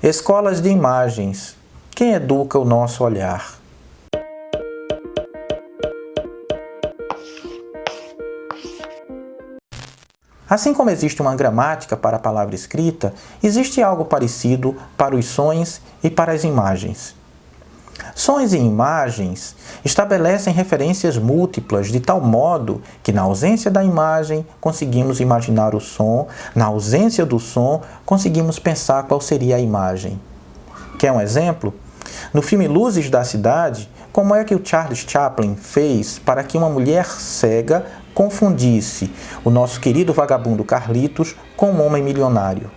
Escolas de imagens. Quem educa o nosso olhar? Assim como existe uma gramática para a palavra escrita, existe algo parecido para os sons e para as imagens. Sons e imagens estabelecem referências múltiplas de tal modo que, na ausência da imagem, conseguimos imaginar o som, na ausência do som, conseguimos pensar qual seria a imagem. Quer um exemplo? No filme Luzes da Cidade, como é que o Charles Chaplin fez para que uma mulher cega confundisse o nosso querido vagabundo Carlitos com um homem milionário?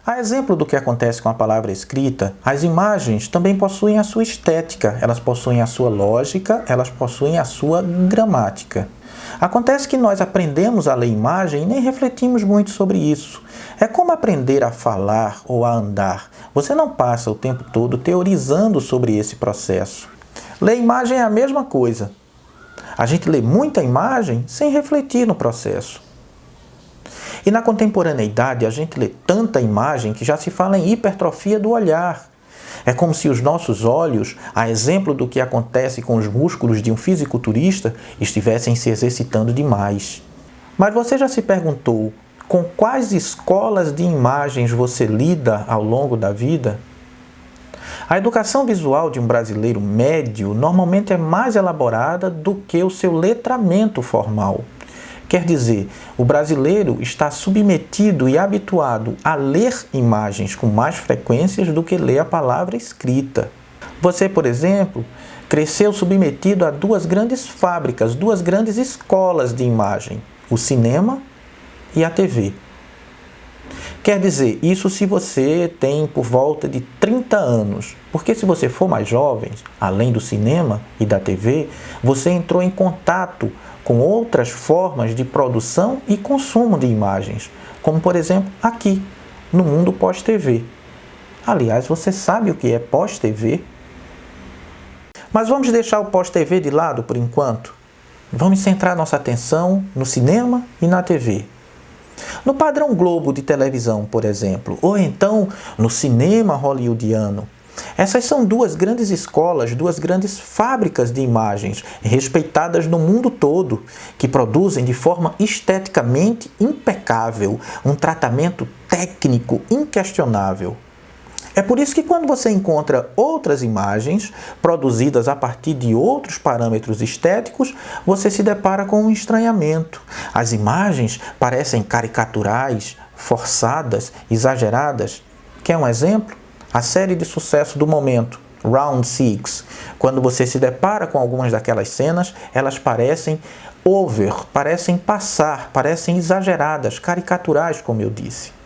A exemplo do que acontece com a palavra escrita, as imagens também possuem a sua estética, elas possuem a sua lógica, elas possuem a sua gramática. Acontece que nós aprendemos a ler imagem e nem refletimos muito sobre isso. É como aprender a falar ou a andar. Você não passa o tempo todo teorizando sobre esse processo. Ler imagem é a mesma coisa. A gente lê muita imagem sem refletir no processo. E na contemporaneidade, a gente lê tanta imagem que já se fala em hipertrofia do olhar. É como se os nossos olhos, a exemplo do que acontece com os músculos de um fisiculturista, estivessem se exercitando demais. Mas você já se perguntou com quais escolas de imagens você lida ao longo da vida? A educação visual de um brasileiro médio normalmente é mais elaborada do que o seu letramento formal. Quer dizer, o brasileiro está submetido e habituado a ler imagens com mais frequências do que ler a palavra escrita. Você, por exemplo, cresceu submetido a duas grandes fábricas, duas grandes escolas de imagem, o cinema e a TV. Quer dizer, isso se você tem por volta de 30 anos, porque se você for mais jovem, além do cinema e da TV, você entrou em contato com outras formas de produção e consumo de imagens, como por exemplo aqui, no mundo pós-TV. Aliás, você sabe o que é pós-TV? Mas vamos deixar o pós-TV de lado por enquanto. Vamos centrar nossa atenção no cinema e na TV. No padrão Globo de televisão, por exemplo, ou então no cinema hollywoodiano. Essas são duas grandes escolas, duas grandes fábricas de imagens, respeitadas no mundo todo, que produzem de forma esteticamente impecável, um tratamento técnico inquestionável. É por isso que quando você encontra outras imagens produzidas a partir de outros parâmetros estéticos, você se depara com um estranhamento. As imagens parecem caricaturais, forçadas, exageradas. Quer um exemplo? A série de sucesso do momento, Round 6. Quando você se depara com algumas daquelas cenas, elas parecem over, parecem passar, parecem exageradas, caricaturais, como eu disse.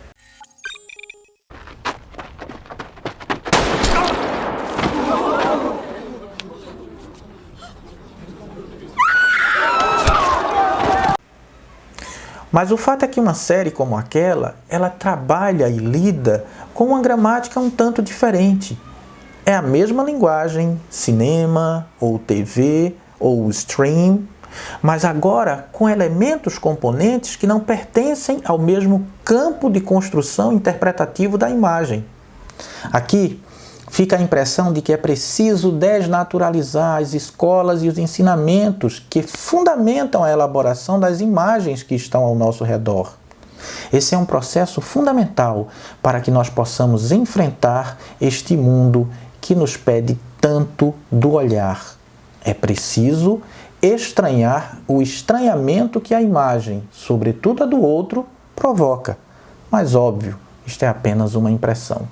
Mas o fato é que uma série como aquela, ela trabalha e lida com uma gramática um tanto diferente. É a mesma linguagem, cinema, ou TV, ou stream, mas agora com elementos componentes que não pertencem ao mesmo campo de construção interpretativo da imagem. Aqui fica a impressão de que é preciso desnaturalizar as escolas e os ensinamentos que fundamentam a elaboração das imagens que estão ao nosso redor. Esse é um processo fundamental para que nós possamos enfrentar este mundo que nos pede tanto do olhar. É preciso estranhar o estranhamento que a imagem, sobretudo a do outro, provoca. Mas óbvio, isto é apenas uma impressão.